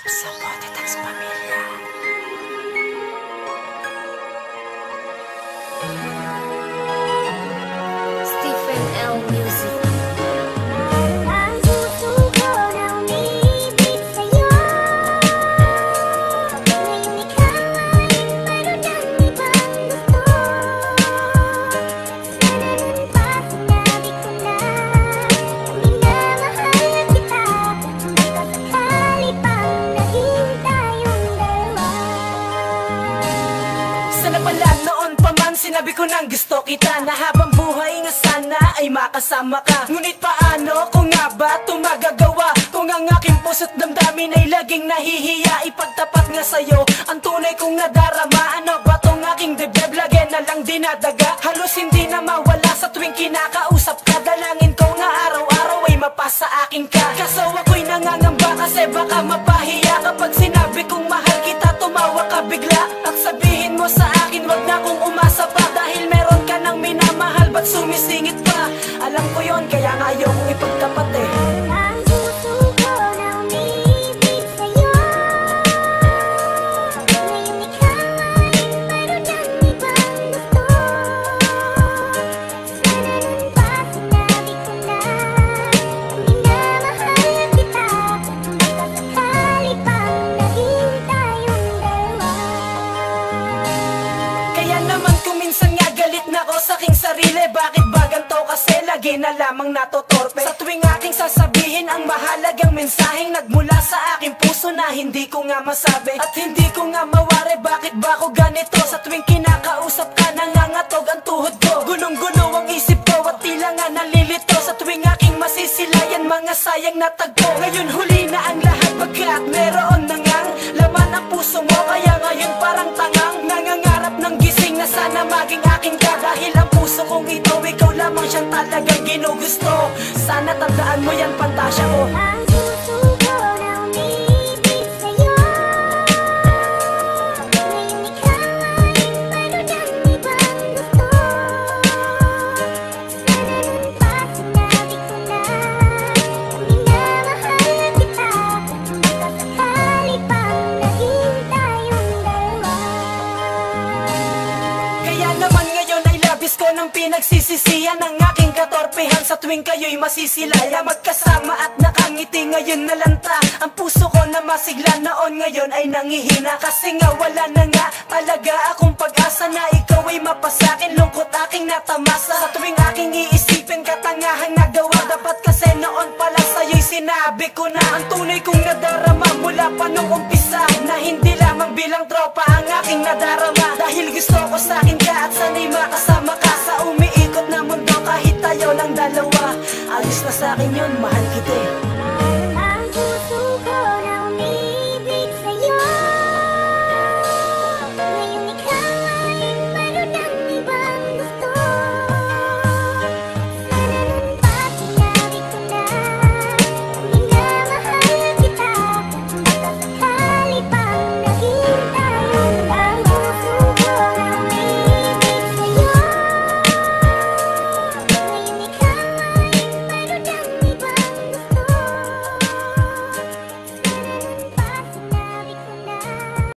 Sa Potitex Pamilya. Stephen L. Music. Ang puso ko na umiibig sa'yo. Ngayon ikaw ay mayroon ng ibang gusto. Sana nun pa sinabi ko na minamahal kita. Baka sakali pang naging tayong dalawa. Sana pala noon pa man sinabi ko nang gusto kita, na habang buhay nga sana ay makasama ka. Ngunit paano kung nga ba ito magagawa, kung ang aking puso't damdamin ay laging nahihiya ipagtapat nga sa'yo ang tunay kong nadarama. Ano ba tong aking dibdib, lagi na lang dinadaga, halos hindi na mawala sa tuwing kinakausap ka. Dalangin ko nga araw-araw ay mapasa akin ka, kaso ako'y nangangamba kasi baka mapahiya kapag sinabi kong mahal kita. Tumawa ka bigla at sabihin mo sa akin wag na kong umasa pa, dahil meron ka nang minamahal, ba't sumisingit pa? Alam ko yon, kaya nga ayaw kong ipagtapat eh. Ang puso ko na umiibig sa'yo. Ngayon ikaw ay mayroon ng ibang gusto. Sana nun pa sinabi ko na minamahal kita. Baka sakali pang naging tayong dalawa. Kaya naman kung minsan nga galit na ako sa aking sarili, bakit ba ganito kasi lagi na lamang natotorpe? Sa tuwing aking sasabihin ang mahalagang mensaheng nagmula sa aking puso na hindi ko nga masabi at hindi ko nga mawari, bakit ba ako ganito? Sa tuwing kinakausap ka nangangatog ang tuhod ko, gulong-gulo ang isip ko at tila nga nalilito. Sa tuwing aking masisilayan mga sayang na tagpo, ngayon huli na ang lahat pagkat meron na ngang laman ang puso mo. Kaya ngayon parang tangang nangangarap ng gising na sana maging akin ka, dahil ang puso kong ito ikaw lamang siyang talagang ginugusto. Sana tandaan mo yan, pantasya ko. Ang puso ko na umiibig sa'yo. Ngayon ikaw ay mayroon ng ibang gusto. Sana nun pa sinabi ko na minamahal kita. Baka sakali pang naging tayong dalawa. Kaya naman ngayon ay labis ko ng pinagsisisihan ng aking katorpehan. Sa tuwing kayo'y masisilaya magkasama at nakangiti, ngayon nalanta ang puso ko na masigla noon, ngayon ay nangihina. Kasi nga wala na nga talaga akong pag-asa na ikaw ay mapasakin, lungkot aking natamasa. Sa tuwing aking iisipin katangahang nagawa, dapat kasi noon pala sa'yo'y sinabi ko na ang tunay kong nadarama mula pa nung umpisa, na hindi lamang bilang tropa ang aking nadarama, dahil gusto ko sa'kin ka at sana'y makasama ka sa umiikot na mundo kahit tayo lang dalawa. Ayos na sa'kin yun, mahal kita eh.